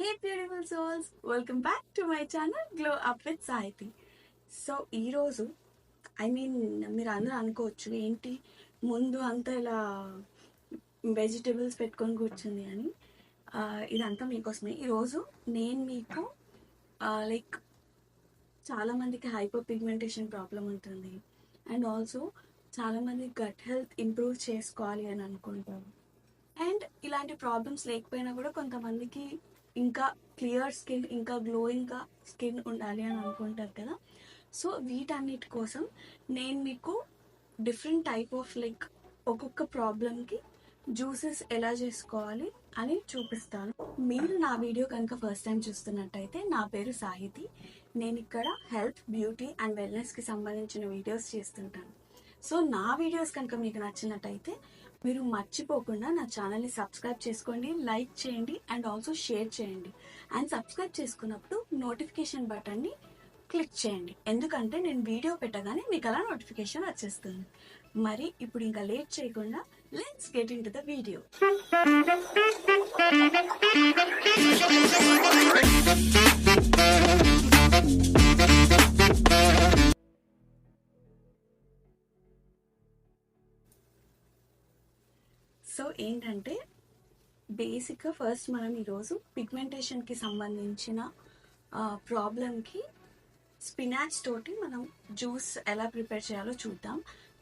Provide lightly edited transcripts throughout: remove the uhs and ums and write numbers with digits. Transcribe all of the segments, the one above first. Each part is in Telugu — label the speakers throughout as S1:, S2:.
S1: Hey beautiful souls, welcome back to my channel Glow Up with Sahiti. So ఈరోజు మీరు అందరూ అనుకోవచ్చు ఏంటి ముందు అంతా ఇలా వెజిటేబుల్స్ పెట్టుకొని కూర్చుంది అని. ఇదంతా మీకోసమే. ఈరోజు నేను మీకు లైక్ చాలామందికి హైపర్ పిగ్మెంటేషన్ ప్రాబ్లం ఉంటుంది అండ్ ఆల్సో చాలామంది గట్ హెల్త్ ఇంప్రూవ్ చేసుకోవాలి అని అనుకుంటారు. అండ్ ఇలాంటి ప్రాబ్లమ్స్ లేకపోయినా కూడా కొంతమందికి ఇంకా క్లియర్ స్కిన్, ఇంకా గ్లోయింగ్గా స్కిన్ ఉండాలి అని అనుకుంటారు కదా. సో వీటన్నిటి కోసం నేను మీకు డిఫరెంట్ టైప్ ఆఫ్ లైక్ ఒక్కొక్క ప్రాబ్లమ్కి జ్యూసెస్ ఎలా చేసుకోవాలి అని చూపిస్తాను. మీరు నా వీడియో కనుక ఫస్ట్ టైం చూస్తున్నట్టయితే నా పేరు సాహితి. నేను ఇక్కడ హెల్త్, బ్యూటీ అండ్ వెల్నెస్కి సంబంధించిన వీడియోస్ చేస్తుంటాను. సో నా వీడియోస్ కనుక మీకు నచ్చినట్టయితే మీరు మర్చిపోకుండా నా ఛానల్ని సబ్స్క్రైబ్ చేసుకోండి, లైక్ చేయండి అండ్ ఆల్సో షేర్ చేయండి. అండ్ సబ్స్క్రైబ్ చేసుకున్నప్పుడు నోటిఫికేషన్ బటన్ని క్లిక్ చేయండి, ఎందుకంటే నేను వీడియో పెట్టగానే మీకు అలా నోటిఫికేషన్ వచ్చేస్తుంది. మరి ఇప్పుడు ఇంకా లేట్ చేయకుండా let's get in to the video. So ఏంటంటే బేసిక్గా ఫస్ట్ మనం ఈరోజు పిగ్మెంటేషన్కి సంబంధించిన ప్రాబ్లంకి స్పినాచ్ తోటి మనం జ్యూస్ ఎలా ప్రిపేర్ చేయాలో చూద్దాం.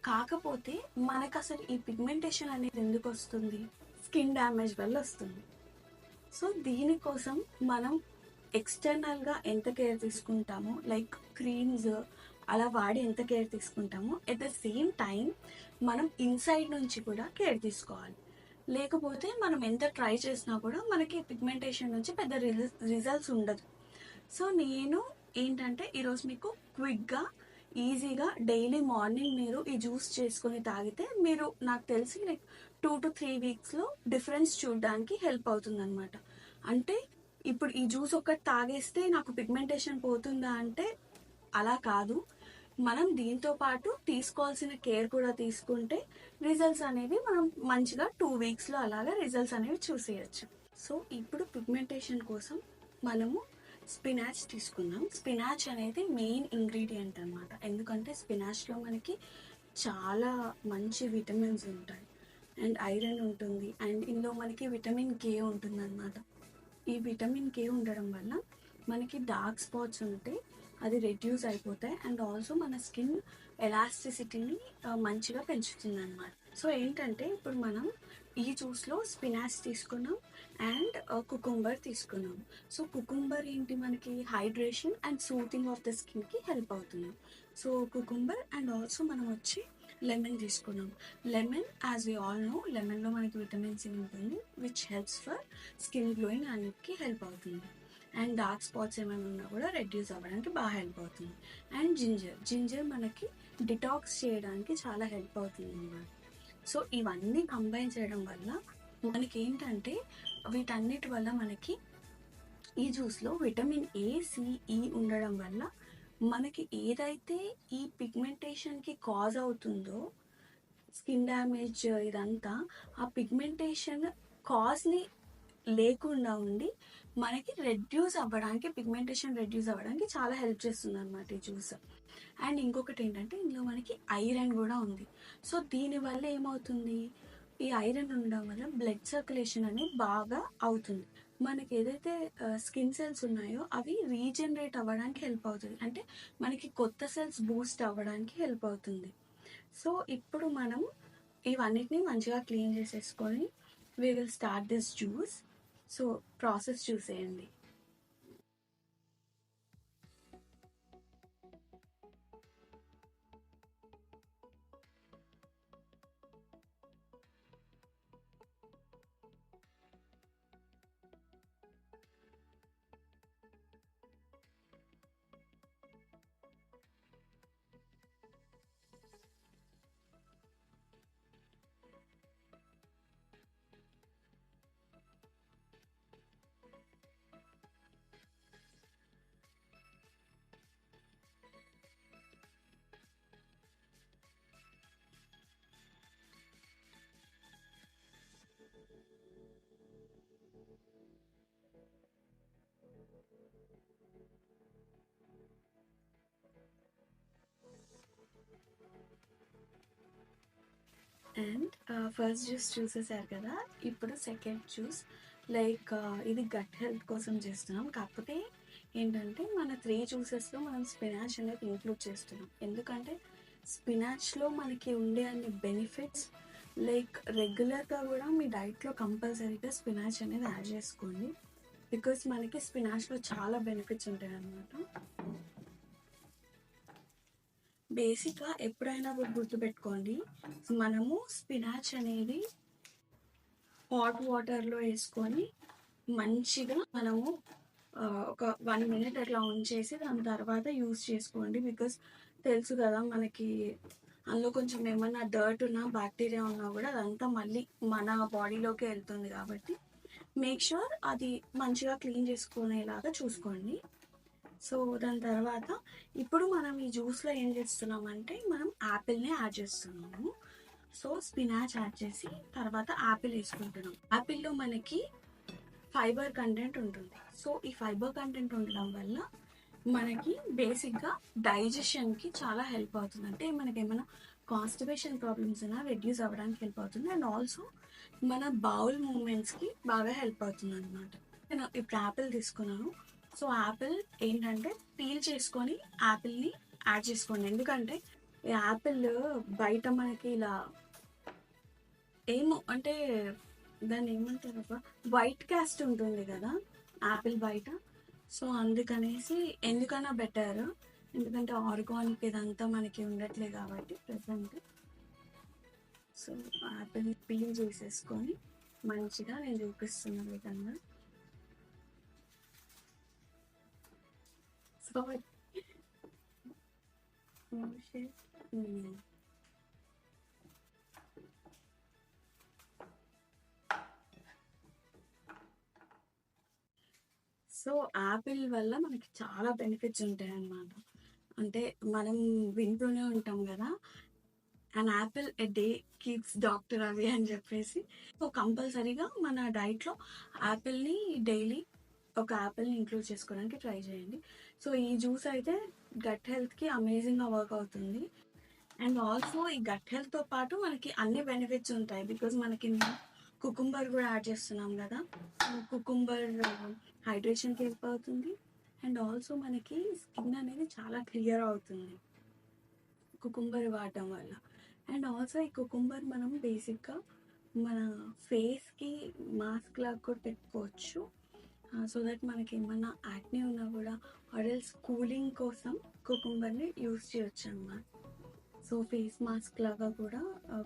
S1: కాకపోతే మనకు అసలు ఈ పిగ్మెంటేషన్ అనేది ఎందుకు వస్తుంది? స్కిన్ డ్యామేజ్ వల్ల వస్తుంది. సో దీనికోసం మనం ఎక్స్టర్నల్గా ఎంత కేర్ తీసుకుంటామో, లైక్ క్రీమ్స్ అలా వాడి ఎంత కేర్ తీసుకుంటామో, ఎట్ ద సేమ్ టైం మనం ఇన్సైడ్ నుంచి కూడా కేర్ తీసుకోవాలి. లేకపోతే మనం ఎంత ట్రై చేసినా కూడా మనకి పిగ్మెంటేషన్ నుంచి పెద్ద రిజల్ట్స్ ఉండదు. సో నేను ఏంటంటే ఈరోజు మీకు క్విక్గా, ఈజీగా డైలీ మార్నింగ్ మీరు ఈ జ్యూస్ చేసుకొని తాగితే మీరు నాకు తెలిసి లైక్ 2 to 3 వీక్స్లో డిఫరెన్స్ చూడడానికి హెల్ప్ అవుతుంది అనమాట. అంటే ఇప్పుడు ఈ జ్యూస్ ఒక్కటి తాగేస్తే నాకు పిగ్మెంటేషన్ పోతుందా అంటే అలా కాదు. మనం దీంతో పాటు తీసుకోవాల్సిన కేర్ కూడా తీసుకుంటే రిజల్ట్స్ అనేవి మనం మంచిగా 2 వీక్స్లో అలాగా రిజల్ట్స్ అనేవి చూసేయచ్చు. సో ఇప్పుడు పిగ్మెంటేషన్ కోసం మనము స్పినాచ్ తీసుకుందాం. స్పినాచ్ అనేది మెయిన్ ఇంగ్రీడియంట్ అనమాట, ఎందుకంటే స్పినాచ్లో మనకి చాలా మంచి విటమిన్స్ ఉంటాయి అండ్ ఐరన్ ఉంటుంది అండ్ ఇందులో మనకి విటమిన్ కే ఉంటుంది అనమాట. ఈ విటమిన్ కే ఉండడం వల్ల మనకి డార్క్ స్పాట్స్ ఉంటే అది రెడ్యూస్ అయిపోతాయి అండ్ ఆల్సో మన స్కిన్ ఎలాస్టిసిటీని మంచిగా పెంచుతుంది అనమాట. సో ఏంటంటే ఇప్పుడు మనం ఈ జ్యూస్లో స్పినాచ్ తీసుకున్నాం అండ్ కుకుంబర్ తీసుకున్నాం. సో కుకుంబర్ ఏంటి, మనకి hydration and soothing of the స్కిన్కి హెల్ప్ అవుతుంది. సో కుకుంబర్ అండ్ ఆల్సో మనం వచ్చి లెమన్ తీసుకున్నాం. Lemon, as we all know, లెమన్లో మనకి విటమిన్ సి ఉంటుంది which helps for skin glowing అన్నిటికీ హెల్ప్ అవుతుంది. అండ్ డార్క్ స్పాట్స్ ఏమైనా ఉన్నా కూడా రెడ్యూస్ అవ్వడానికి బాగా హెల్ప్ అవుతుంది. అండ్ జింజర్ మనకి డిటాక్స్ చేయడానికి చాలా హెల్ప్ అవుతుంది అన్నమాట. సో ఇవన్నీ కంబైన్ చేయడం వల్ల మనకి ఏంటంటే వీటన్నిటి వల్ల మనకి ఈ జ్యూస్లో విటమిన్ ఏ, సిఈ ఉండడం వల్ల మనకి ఏదైతే ఈ పిగ్మెంటేషన్కి కాజ్ అవుతుందో, స్కిన్ డ్యామేజ్ ఇదంతా, ఆ పిగ్మెంటేషన్ కాజ్ని లేకుండా ఉండి మనకి పిగ్మెంటేషన్ రెడ్యూస్ అవ్వడానికి చాలా హెల్ప్ చేస్తుంది అనమాట ఈ జ్యూస్. అండ్ ఇంకొకటి ఏంటంటే ఇందులో మనకి ఐరన్ కూడా ఉంది. సో దీనివల్ల ఏమవుతుంది, ఈ ఐరన్ ఉండడం వల్ల బ్లడ్ సర్క్యులేషన్ అనేది బాగా అవుతుంది. మనకి ఏదైతే స్కిన్ సెల్స్ ఉన్నాయో అవి రీజనరేట్ అవ్వడానికి హెల్ప్ అవుతుంది, అంటే మనకి కొత్త సెల్స్ బూస్ట్ అవ్వడానికి హెల్ప్ అవుతుంది. సో ఇప్పుడు మనం ఇవన్నిటిని మంచిగా క్లీన్ చేసేసుకొని we will start this juice. So process చూసేయండి. అండ్ ఫస్ట్ జ్యూస్ చూసేసారు కదా, ఇప్పుడు సెకండ్ జ్యూస్. లైక్ ఇది గట్ హెల్త్ కోసం చేస్తున్నాం, కాకపోతే ఏంటంటే మన 3 జ్యూసెస్లో మనం స్పినాచ్ అనేది ఇంక్లూడ్ చేస్తున్నాం. ఎందుకంటే స్పినాచ్లో మనకి ఉండే అన్ని బెనిఫిట్స్, లైక్ రెగ్యులర్గా కూడా మీ డైట్లో కంపల్సరీగా స్పినాచ్ అనేది యాడ్ చేసుకోండి. బికాస్ మనకి స్పినాచ్లో చాలా బెనిఫిట్స్ ఉంటాయి అన్నమాట. బేసిక్గా ఎప్పుడైనా కూడా గుర్తుపెట్టుకోండి, మనము స్పినాచ్ అనేది హాట్ వాటర్లో వేసుకొని మంచిగా మనము ఒక 1 మినిట్ అట్లా ఉంచేసి దాని తర్వాత యూస్ చేసుకోండి. బికాస్ తెలుసు కదా మనకి అందులో కొంచెం ఏమన్నా డర్ట్ ఉన్నా బ్యాక్టీరియా ఉన్నా కూడా అదంతా మళ్ళీ మన బాడీలోకి వెళ్తుంది. కాబట్టి మేక్ ష్యూర్ అది మంచిగా క్లీన్ చేసుకునేలాగా చూసుకోండి. సో దాని తర్వాత ఇప్పుడు మనం ఈ జ్యూస్లో ఏం చేస్తున్నామంటే మనం యాపిల్ని యాడ్ చేస్తున్నాము. సో స్పినాచ్ యాడ్ చేసి తర్వాత యాపిల్ వేసుకుంటున్నాం. యాపిల్లో మనకి ఫైబర్ కంటెంట్ ఉంటుంది. సో ఈ ఫైబర్ కంటెంట్ ఉండడం వల్ల మనకి బేసిక్గా డైజెషన్కి చాలా హెల్ప్ అవుతుంది. అంటే మనకి ఏమైనా కాన్స్టిపేషన్ ప్రాబ్లమ్స్ అయినా రెడ్యూస్ అవ్వడానికి హెల్ప్ అవుతుంది. అండ్ ఆల్సో మన బౌల్ మూమెంట్స్కి బాగా హెల్ప్ అవుతుంది అనమాట. నేను ఇప్పుడు యాపిల్ తీసుకున్నాను. సో యాపిల్ ఏంటంటే పీల్ చేసుకొని యాపిల్ని యాడ్ చేసుకోండి. ఎందుకంటే ఈ యాపిల్ బయట మనకి ఇలా ఏమో అంటే దాన్ని ఏమంటారు, వైట్ క్యాస్ట్ ఉంటుంది కదా యాపిల్ బయట. సో అందుకనేసి ఎందుకన్నా బెటర్, ఎందుకంటే ఆర్గానిక్ ఇదంతా మనకి ఉండట్లే కాబట్టి ప్రెసెంట్. సో యాపిల్ పీల్ చేసేసుకొని మంచిగా నేను చూపిస్తున్న విధంగా. సో సో యాపిల్ వల్ల మనకి చాలా బెనిఫిట్స్ ఉంటాయి అన్నమాట. అంటే మనం వింటూనే ఉంటాం కదా, and Apple a day keeps doctor అవి అని చెప్పేసి. సో కంపల్సరీగా మన డైట్లో యాపిల్ని డైలీ ఒక యాపిల్ని ఇంక్లూడ్ చేసుకోవడానికి ట్రై చేయండి. సో ఈ జ్యూస్ అయితే గట్ హెల్త్కి అమేజింగ్గా వర్క్ అవుతుంది. అండ్ ఆల్సో ఈ గట్ హెల్త్తో పాటు మనకి అన్ని బెనిఫిట్స్ ఉంటాయి. బికాజ్ మనకి కుకుంబర్ కూడా యాడ్ చేస్తున్నాం కదా, కుకుంబర్ హైడ్రేషన్కి హెల్ప్ అవుతుంది. అండ్ ఆల్సో మనకి స్కిన్ అనేది చాలా క్లియర్ అవుతుంది కుకుంబర్ వాడటం వల్ల. అండ్ ఆల్సో ఈ కుకుంబర్ మనం బేసిక్గా మన ఫేస్కి మాస్క్ లాగా కూడా పెట్టుకోవచ్చు. సో దట్ మనకి ఏమన్నా యాక్నే ఉన్నా కూడా ఆర్ఎల్స్ కూలింగ్ కోసం కుకుంబర్ని యూస్ చేయొచ్చు అన్నమాట. సో ఫేస్ మాస్క్ లాగా కూడా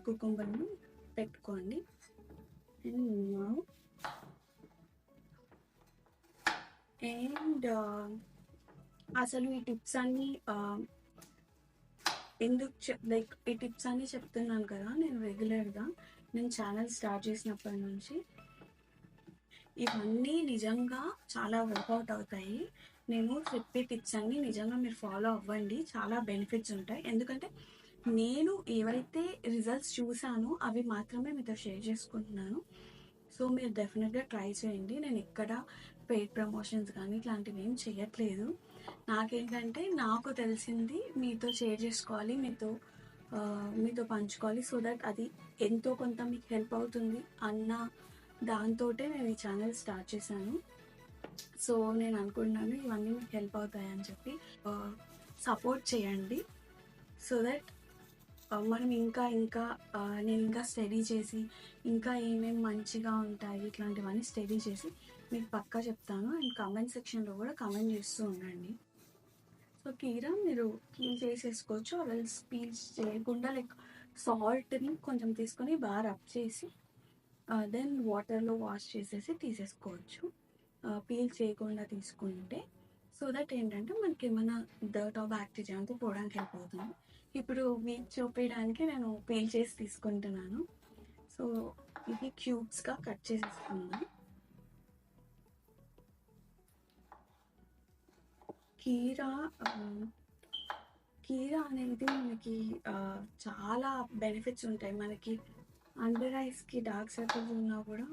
S1: కుకుంబర్ని పెట్టుకోండి. అండ్ అసలు ఈ టిప్స్ అన్నీ ఎందుకు లైక్ ఈ టిప్స్ అన్నీ చెప్తున్నాను కదా, నేను రెగ్యులర్గా నేను ఛానల్ స్టార్ట్ చేసినప్పటి నుంచి ఇవన్నీ నిజంగా చాలా వర్కౌట్ అవుతాయి. నేను చెప్పే టిప్స్ అన్నీ నిజంగా మీరు ఫాలో అవ్వండి, చాలా బెనిఫిట్స్ ఉంటాయి. ఎందుకంటే నేను ఏవైతే రిజల్ట్స్ చూసానో అవి మాత్రమే మీతో షేర్ చేసుకుంటున్నాను. సో మీరు డెఫినెట్గా ట్రై చేయండి. నేను ఎక్కడ పెయిడ్ ప్రమోషన్స్ కానీ ఇట్లాంటివి ఏం చేయట్లేదు. నాకేంటంటే నాకు తెలిసింది మీతో షేర్ చేసుకోవాలి, మీతో పంచుకోవాలి. సో దట్ అది ఎంతో కొంత మీకు హెల్ప్ అవుతుంది అన్న దాంతో నేను ఈ ఛానల్ స్టార్ట్ చేశాను. సో నేను అనుకుంటున్నాను ఇవన్నీ మీకు హెల్ప్ అవుతాయని చెప్పి. సపోర్ట్ చేయండి సో దట్ మనం ఇంకా నేను ఇంకా స్టడీ చేసి ఇంకా ఏమేమి మంచిగా ఉంటాయి ఇట్లాంటివన్నీ స్టడీ చేసి మీకు పక్కా చెప్తాను. అండ్ కామెంట్ సెక్షన్లో కూడా కామెంట్ చేస్తూ ఉండండి. సో కీరా మీరు పీల్ చేసేసుకోవచ్చు, ఆర్ఎల్స్ పీల్ చేయకుండా లైక్ సాల్ట్ని కొంచెం తీసుకొని బాగా రబ్ చేసి దెన్ వాటర్లో వాష్ చేసేసి తీసేసుకోవచ్చు, పీల్ చేయకుండా తీసుకుంటే. సో దట్ ఏంటంటే మనకి ఏమైనా డర్ట్ ఆర్ బ్యాక్టీరియా అంతా పోవడానికి హెల్ప్ అవుతుంది. ఇప్పుడు మీకు చూపించడానికి నేను పీల్ చేసి తీసుకుంటున్నాను. సో ఇది క్యూబ్స్గా కట్ చేసేసుకుందాం. కీరా అనేది మనకి చాలా బెనిఫిట్స్ ఉంటాయి. మనకి అండర్ ఐస్కి డార్క్ సర్కిల్స్ ఉన్నా కూడా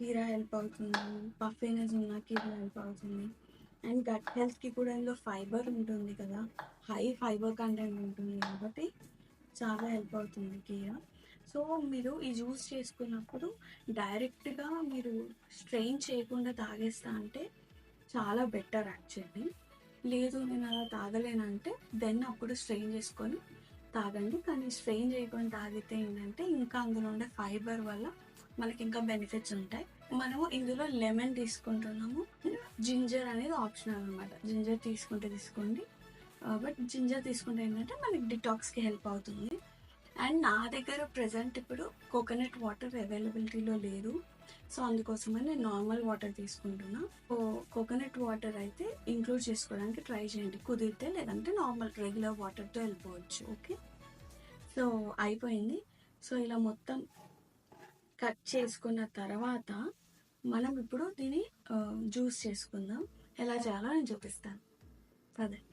S1: కీరా హెల్ప్ అవుతుంది, పఫీనెస్ ఉన్న కీరా హెల్ప్ అవుతుంది. అండ్ గట్ హెల్త్కి కూడా ఇందులో ఫైబర్ ఉంటుంది కదా, హై ఫైబర్ కంటెంట్ ఉంటుంది కాబట్టి చాలా హెల్ప్ అవుతుంది కీరా. సో మీరు ఈ జ్యూస్ చేసుకున్నప్పుడు డైరెక్ట్గా మీరు స్ట్రెయిన్ చేయకుండా తాగేస్తా అంటే చాలా బెటర్ యాక్చువల్లీ. లేదు నేను అలా తాగలేనంటే దెన్ అప్పుడు స్ట్రెయిన్ చేసుకొని తాగండి. కానీ స్ట్రెయిన్ చేయకుండా తాగితే ఏంటంటే ఇంకా అందులో ఉండే ఫైబర్ వల్ల మనకి ఇంకా బెనిఫిట్స్ ఉంటాయి. మనము ఇందులో లెమన్ తీసుకుంటున్నాము, జింజర్ అనేది ఆప్షనల్ అనమాట. జింజర్ తీసుకుంటే తీసుకోండి, బట్ జింజర్ తీసుకుంటే ఏంటంటే మనకి డిటాక్స్కి హెల్ప్ అవుతుంది. అండ్ నా దగ్గర ప్రజెంట్ ఇప్పుడు కోకోనట్ వాటర్ అవైలబిలిటీలో లేదు, సో అందుకోసమని నేను నార్మల్ వాటర్ తీసుకుంటున్నా. సో కోకోనట్ వాటర్ అయితే ఇంక్లూడ్ చేసుకోవడానికి ట్రై చేయండి కుదిరితే, లేదంటే నార్మల్ రెగ్యులర్ వాటర్తో వెళ్ళిపోవచ్చు. ఓకే, సో అయిపోయింది. సో ఇలా మొత్తం కట్ చేసుకున్న తర్వాత మనం ఇప్పుడు దీన్ని జ్యూస్ చేసుకుందాం. ఎలా చేయాలో నేను చూపిస్తాను, పదండి.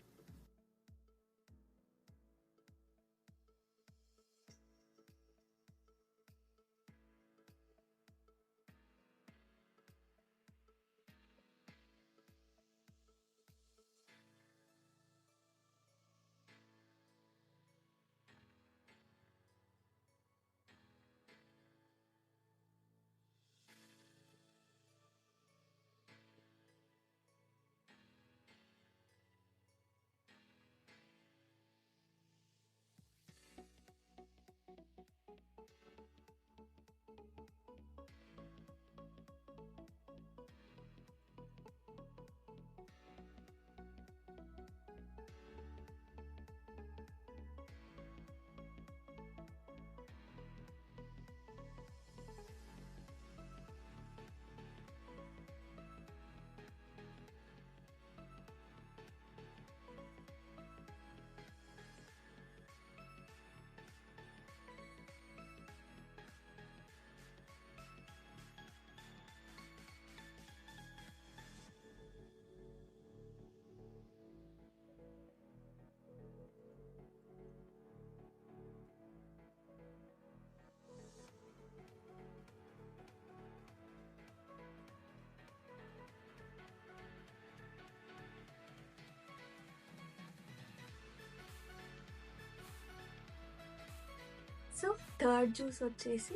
S1: సో థర్డ్ జ్యూస్ వచ్చేసి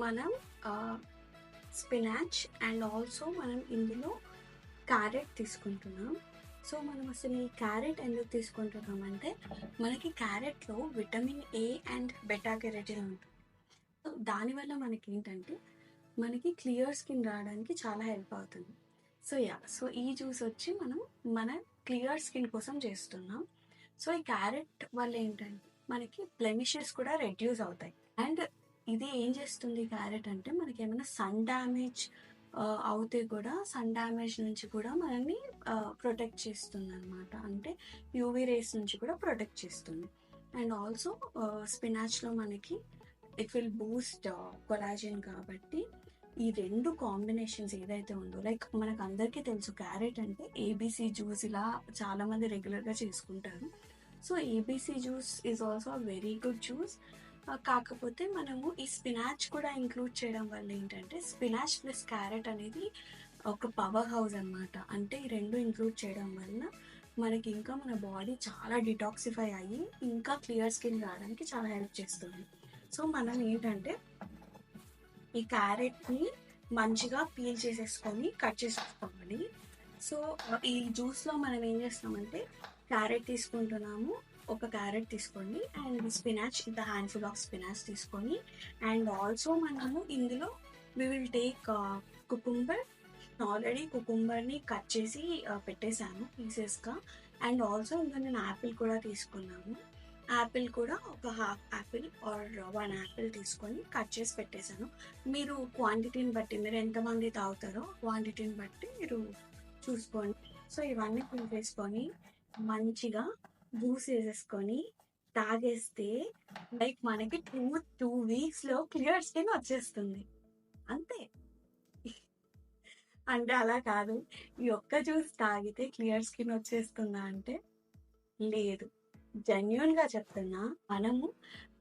S1: మనం స్పినాచ్ అండ్ ఆల్సో మనం ఇందులో క్యారెట్ తీసుకుంటున్నాం. సో మనం అసలు ఈ క్యారెట్ ఎందుకు తీసుకుంటున్నామంటే మనకి క్యారెట్లో vitamin A and beta carotene ఉంటుంది. సో దానివల్ల మనకి ఏంటంటే మనకి క్లియర్ స్కిన్ రావడానికి చాలా హెల్ప్ అవుతుంది. సో ఈ జ్యూస్ వచ్చి మనం మన క్లియర్ స్కిన్ కోసం చేస్తున్నాం. సో ఈ క్యారెట్ వల్ల ఏంటంటే మనకి బ్లెమిషెస్ కూడా రెడ్యూస్ అవుతాయి. అండ్ ఇది ఏం చేస్తుంది క్యారెట్ అంటే మనకి ఏమైనా సన్ డ్యామేజ్ అవుతే కూడా సన్ డ్యామేజ్ నుంచి కూడా మనల్ని ప్రొటెక్ట్ చేస్తుంది అనమాట. అంటే యూవీ రేస్ నుంచి కూడా ప్రొటెక్ట్ చేస్తుంది. అండ్ ఆల్సో స్పినాచ్లో మనకి ఇట్ విల్ బూస్ట్ కొలాజిన్ కాబట్టి ఈ రెండు కాంబినేషన్స్ ఏదైతే ఉందో, లైక్ మనకు అందరికీ తెలుసు క్యారెట్ అంటే ఏబీసీ జ్యూస్ ఇలా చాలామంది రెగ్యులర్గా చేసుకుంటారు. So ABC juice is also very good juice. కాకపోతే మనము ఈ స్పినాచ్ కూడా ఇంక్లూడ్ చేయడం వల్ల ఏంటంటే స్పినాచ్ ప్లస్ క్యారెట్ అనేది ఒక పవర్ హౌస్ అనమాట. అంటే ఈ రెండు ఇంక్లూడ్ చేయడం వల్ల మనకి ఇంకా మన బాడీ చాలా డిటాక్సిఫై అయ్యి ఇంకా క్లియర్ స్కిన్ రావడానికి చాలా హెల్ప్ చేస్తుంది. సో మనం ఏంటంటే ఈ క్యారెట్ని మంచిగా పీల్ చేసేసుకొని కట్ చేసేసుకోవాలి. సో ఈ జ్యూస్లో మనం ఏం చేస్తామంటే క్యారెట్ తీసుకుంటున్నాము, ఒక క్యారెట్ తీసుకోండి, అండ్ స్పినాచ్ ఇంత హ్యాండ్ఫుల్ ఆఫ్ స్పినాచ్ తీసుకొని, అండ్ ఆల్సో మనము ఇందులో we will take cucumber. Already కుకుంబర్ని కట్ చేసి పెట్టేశాను పీసెస్గా. అండ్ ఆల్సో ఇంకా నేను యాపిల్ కూడా తీసుకున్నాను. యాపిల్ కూడా ఒక హాఫ్ యాపిల్ ఆర్ 1 యాపిల్ తీసుకొని కట్ చేసి పెట్టేశాను. మీరు క్వాంటిటీని బట్టి, మీరు ఎంతమంది తాగుతారో క్వాంటిటీని బట్టి మీరు చూసుకోండి. సో ఇవన్నీ వేసుకొని మంచిగా జ్యూస్ వేసేసుకొని తాగేస్తే లైక్ మనకి 2 వీక్స్లో క్లియర్ స్కిన్ వచ్చేస్తుంది అంతే. అంటే అలా కాదు, ఈ ఒక్క జ్యూస్ తాగితే క్లియర్ స్కిన్ వచ్చేస్తుందా అంటే లేదు. జెన్యూన్‌గా చెప్తున్నా. మనము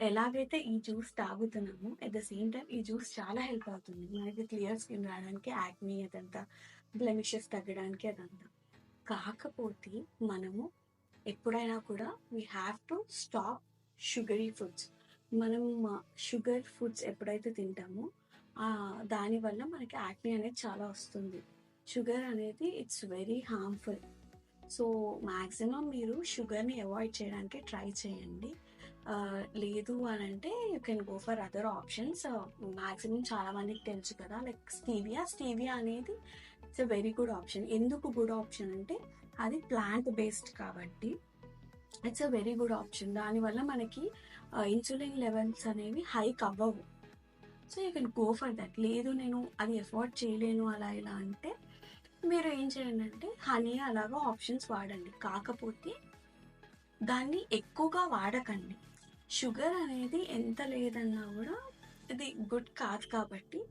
S1: ఎలాగైతే ఈ జ్యూస్ తాగుతున్నామో, ఎట్ ద సేమ్ టైమ్ ఈ జ్యూస్ చాలా హెల్ప్ అవుతుంది. మనకి క్లియర్ స్కిన్ రావడానికి, యాక్ని అదంతా, బ్లెమిషెస్ తగ్గడానికి అదంతా. కాకపోతే మనము ఎప్పుడైనా కూడా we have to stop sugary foods. మనం షుగర్ ఫుడ్స్ ఎప్పుడైతే తింటామో దానివల్ల మనకి యాక్ని అనేది చాలా వస్తుంది. షుగర్ అనేది it's very harmful. So maximum మీరు షుగర్ని అవాయిడ్ చేయడానికి ట్రై చేయండి. లేదు అని అంటే you can go for other options. Maximum చాలా మందికి తెలుసు కదా, లైక్ స్టీవియా అనేది it's a very good option. ఎందుకు గుడ్ ఆప్షన్ అంటే అది ప్లాంట్ బేస్డ్ కాబట్టి it's a very good option. దానివల్ల మనకి ఇన్సులిన్ లెవెల్స్ అనేవి హైక్ అవ్వవు. So you can go for that. లేదు నేను అది ఎఫోర్డ్ చేయలేను అలా ఇలా అంటే మీరు ఏం చేయండి అంటే హనీ అలాగా ఆప్షన్స్ వాడండి. కాకపోతే దాన్ని ఎక్కువగా వాడకండి. షుగర్ అనేది ఎంత లేదన్నా కూడా ఇది గుడ్ కాదు కాబట్టి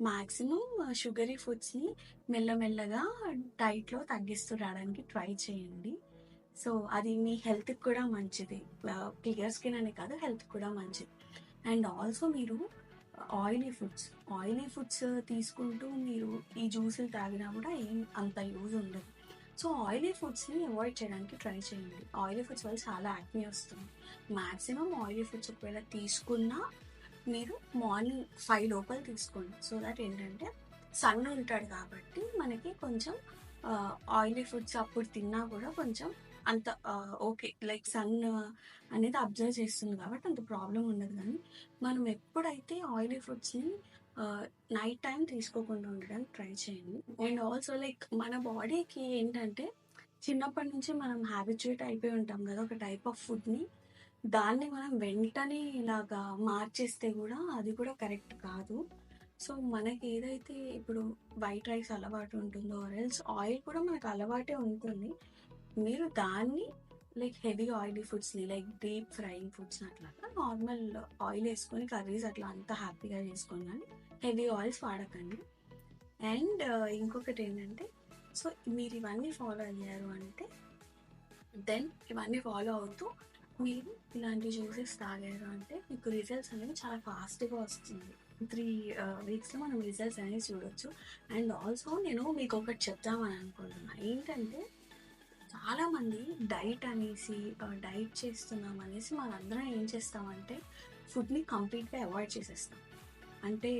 S1: మ్యాక్సిమం షుగరీ ఫుడ్స్ని మెల్లమెల్లగా డైట్లో తగ్గిస్తూ రావడానికి ట్రై చేయండి. సో అది మీ హెల్త్కి కూడా మంచిది. క్లియర్ స్కిన్ అనే కాదు, హెల్త్ కూడా మంచిది. అండ్ ఆల్సో మీరు ఆయిలీ ఫుడ్స్ తీసుకుంటూ మీరు ఈ జ్యూసులు తాగినా కూడా ఏం అంత యూజ్ ఉండదు. సో ఆయిలీ ఫుడ్స్ని అవాయిడ్ చేయడానికి ట్రై చేయండి. ఆయిలీ ఫుడ్స్ వల్ల చాలా యాక్ని వస్తుంది. మ్యాక్సిమం ఆయిలీ ఫుడ్స్ ఒకవేళ తీసుకున్నా మీరు మార్నింగ్ 5 లోపల తీసుకోండి. సో దట్ ఏంటంటే సన్ ఉంటాడు కాబట్టి మనకి కొంచెం ఆయిలీ ఫుడ్స్ అప్పుడు తిన్నా కూడా కొంచెం అంత ఓకే, లైక్ సన్ అనేది అబ్జర్వ్ చేస్తుంది కాబట్టి అంత ప్రాబ్లం ఉండదు. కానీ మనం ఎప్పుడైతే ఆయిలీ ఫుడ్స్ని నైట్ టైం తీసుకోకుండా ఉండడానికి ట్రై చేయండి. అండ్ ఆల్సో లైక్ మన బాడీకి ఏంటంటే చిన్నప్పటి నుంచి మనం హ్యాబిచుయేట్ అయిపోయి ఉంటాం కదా ఒక టైప్ ఆఫ్ ఫుడ్ని. దాన్ని మనం వెంటనే ఇలాగా మార్చేస్తే కూడా అది కూడా కరెక్ట్ కాదు. సో మనకి ఏదైతే ఇప్పుడు వైట్ రైస్ అలవాటు ఉంటుందో ఎల్స్ ఆయిల్ కూడా మనకు అలవాటే ఉంటుంది. మీరు దాన్ని లైక్ హెవీ ఆయిలీ ఫుడ్స్ని లైక్ డీప్ ఫ్రైయింగ్ ఫుడ్స్ అట్లాగా నార్మల్ ఆయిల్ వేసుకొని కర్రీస్ అట్లా అంతా హ్యాపీగా చేసుకొని, కానీ హెవీ ఆయిల్స్ వాడకండి. అండ్ ఇంకొకటి ఏంటంటే సో మీరు ఇవన్నీ ఫాలో అయ్యారు అంటే దెన్ ఇవన్నీ ఫాలో అవుతూ మీరు ఇలాంటి జ్యూసెస్ తాగారు అంటే మీకు రిజల్ట్స్ అనేవి చాలా ఫాస్ట్గా వస్తుంది. 3 వీక్స్లో మనం రిజల్ట్స్ అనేవి చూడొచ్చు. అండ్ ఆల్సో నేను మీకు ఒకటి చెప్దామని అనుకుంటున్నా. ఏంటంటే చాలామంది డైట్ అనేసి డైట్ చేస్తున్నాం అనేసి మనందరం ఏం చేస్తామంటే ఫుడ్ని కంప్లీట్గా అవాయిడ్ చేసేస్తాం. అంటే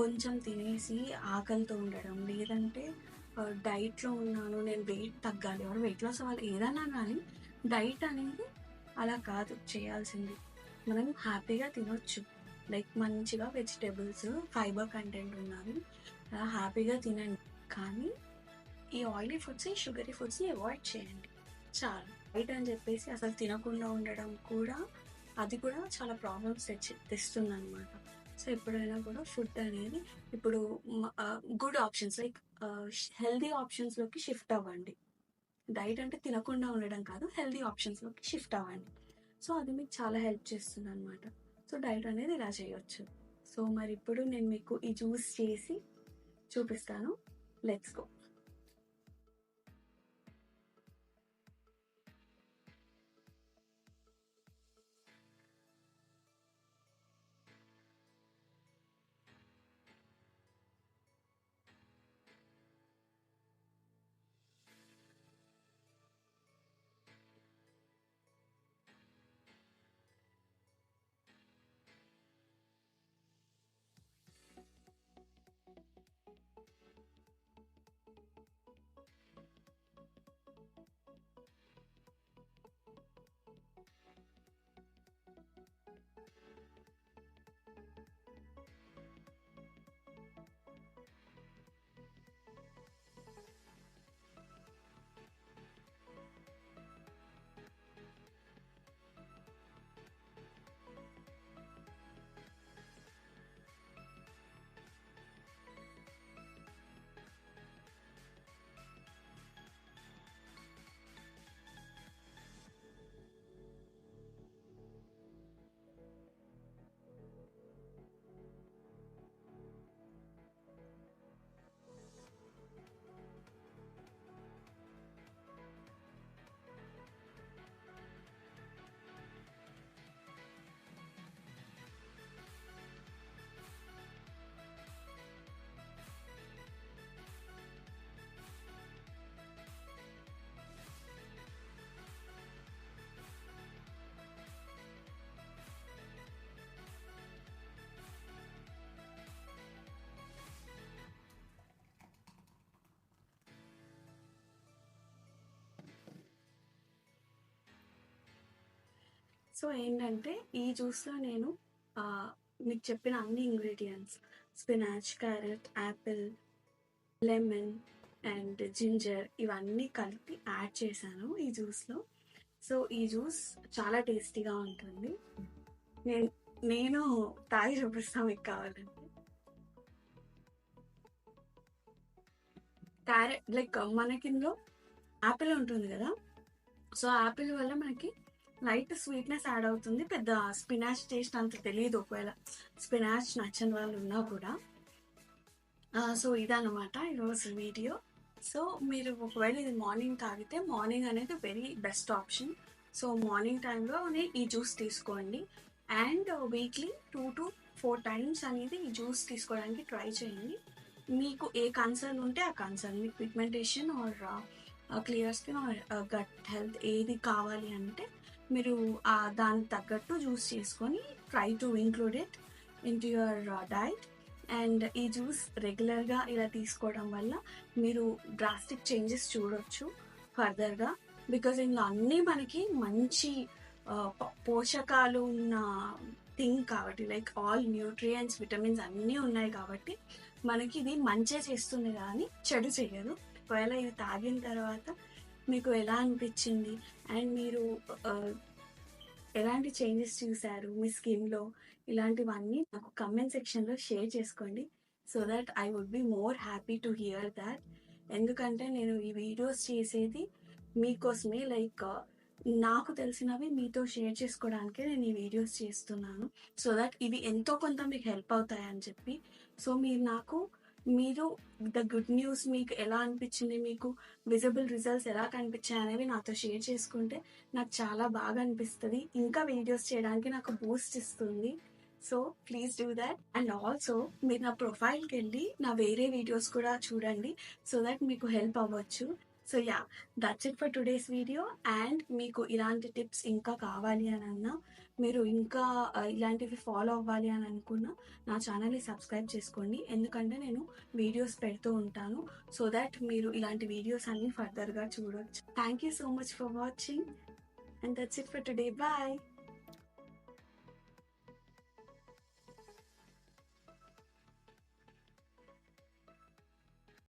S1: కొంచెం తినేసి ఆకలితో ఉండడం, లేదంటే డైట్లో ఉన్నాను నేను వెయిట్ తగ్గాలి ఎవరు వెయిట్ లాస్ అవ్వాలి ఏదన్నా కానీ డైట్ అనేది అలా కాదు చేయాల్సింది. మనం హ్యాపీగా తినొచ్చు, లైక్ మంచిగా వెజిటేబుల్స్ ఫైబర్ కంటెంట్ ఉన్నవి హ్యాపీగా తినండి. కానీ ఈ ఆయిలీ ఫుడ్స్ షుగరీ ఫుడ్స్ని అవాయిడ్ చేయండి చాలు. డైట్ అని చెప్పేసి అసలు తినకుండా ఉండడం కూడా అది కూడా చాలా ప్రాబ్లమ్స్ తెస్తుంది అనమాట. సో ఎప్పుడైనా కూడా ఫుడ్ అనేది ఇప్పుడు గుడ్ ఆప్షన్స్ లైక్ హెల్దీ ఆప్షన్స్లోకి షిఫ్ట్ అవ్వండి. డైట్ అంటే తినకుండా ఉండడం కాదు, హెల్దీ ఆప్షన్స్లోకి షిఫ్ట్ అవ్వండి. సో అది మీకు చాలా హెల్ప్ చేస్తుంది అనమాట. సో డైట్ అనేది ఇలా చేయొచ్చు. సో మరి ఇప్పుడు నేను మీకు ఈ జ్యూస్ చేసి చూపిస్తాను. Let's go. సో ఏంటంటే ఈ జ్యూస్లో నేను మీకు చెప్పిన అన్ని ingredients spinach, carrot, Apple, lemon and ginger ఇవన్నీ కలిపి యాడ్ చేశాను ఈ జ్యూస్లో. సో ఈ జ్యూస్ చాలా టేస్టీగా ఉంటుంది. నేను తాగి చూపిస్తాను మీకు కావాలంటే. క్యారెట్ లైక్ మనకి ఇందులో యాపిల్ ఉంటుంది కదా, సో యాపిల్ వల్ల మనకి లైట్ స్వీట్నెస్ యాడ్ అవుతుంది. పెద్ద స్పినాచ్ టేస్ట్ అంత తెలియదు ఒకవేళ స్పినాచ్ నచ్చని వాళ్ళు ఉన్నా కూడా. సో ఇదన్నమాట ఈరోజు వీడియో. సో మీరు ఒకవేళ ఇది మార్నింగ్ తాగితే మార్నింగ్ అనేది very best option. So morning టైంలోనే ఈ జ్యూస్ తీసుకోండి అండ్ వీక్లీ 2 to 4 times అనేది ఈ జ్యూస్ తీసుకోవడానికి ట్రై చేయండి. మీకు ఏ కన్సర్న్ ఉంటే ఆ కన్సర్న్, మీకు pigmentation or clear skin or gut health ఏది కావాలి అంటే మీరు దానికి తగ్గట్టు జ్యూస్ చేసుకొని try to include it into your diet. And ఈ జ్యూస్ రెగ్యులర్గా ఇలా తీసుకోవడం వల్ల మీరు డ్రాస్టిక్ చేంజెస్ చూడొచ్చు ఫర్దర్గా. బికాజ్ ఇందులో అన్నీ మనకి మంచి పోషకాలు ఉన్న థింగ్ కాబట్టి, లైక్ ఆల్ న్యూట్రియంట్స్, విటమిన్స్ అన్నీ ఉన్నాయి కాబట్టి మనకి ఇది మంచి చేస్తుంది కానీ చెడు చేయదు. ఒకవేళ ఇది తాగిన తర్వాత మీకు ఎలా అనిపించింది అండ్ మీరు ఎలాంటి చేంజెస్ చూశారు మీ స్కిన్లో, ఇలాంటివన్నీ నాకు కమెంట్ సెక్షన్లో షేర్ చేసుకోండి. So that I would be more happy to hear that. ఎందుకంటే నేను ఈ వీడియోస్ చేసేది మీకోసమే, లైక్ నాకు తెలిసినవి మీతో షేర్ చేసుకోవడానికే నేను ఈ వీడియోస్ చేస్తున్నాను. సో దట్ ఇవి ఎంతో కొంత మీకు హెల్ప్ అవుతాయని చెప్పి. సో మీరు ద గుడ్ న్యూస్ మీకు ఎలా అనిపించింది, మీకు విజిబుల్ రిజల్ట్స్ ఎలా కనిపించాయి అనేవి నాతో షేర్ చేసుకుంటే నాకు చాలా బాగా అనిపిస్తుంది. ఇంకా వీడియోస్ చేయడానికి నాకు బూస్ట్ ఇస్తుంది. So please do that. And also మీరు నా ప్రొఫైల్కి వెళ్ళి నా వేరే వీడియోస్ కూడా చూడండి సో దట్ మీకు హెల్ప్ అవ్వచ్చు. So yeah, that's it for today's video. And మీకు ఇలాంటి టిప్స్ ఇంకా కావాలి అని అన్నా, మీరు ఇంకా ఇలాంటివి ఫాలో అవ్వాలి అని అనుకున్నా నా ఛానల్ని సబ్స్క్రైబ్ చేసుకోండి. ఎందుకంటే నేను వీడియోస్ పెడుతూ ఉంటాను సో దట్ మీరు ఇలాంటి వీడియోస్ అన్ని ఫర్దర్గా చూడవచ్చు. Thank you so much for watching and that's it for today. Bye.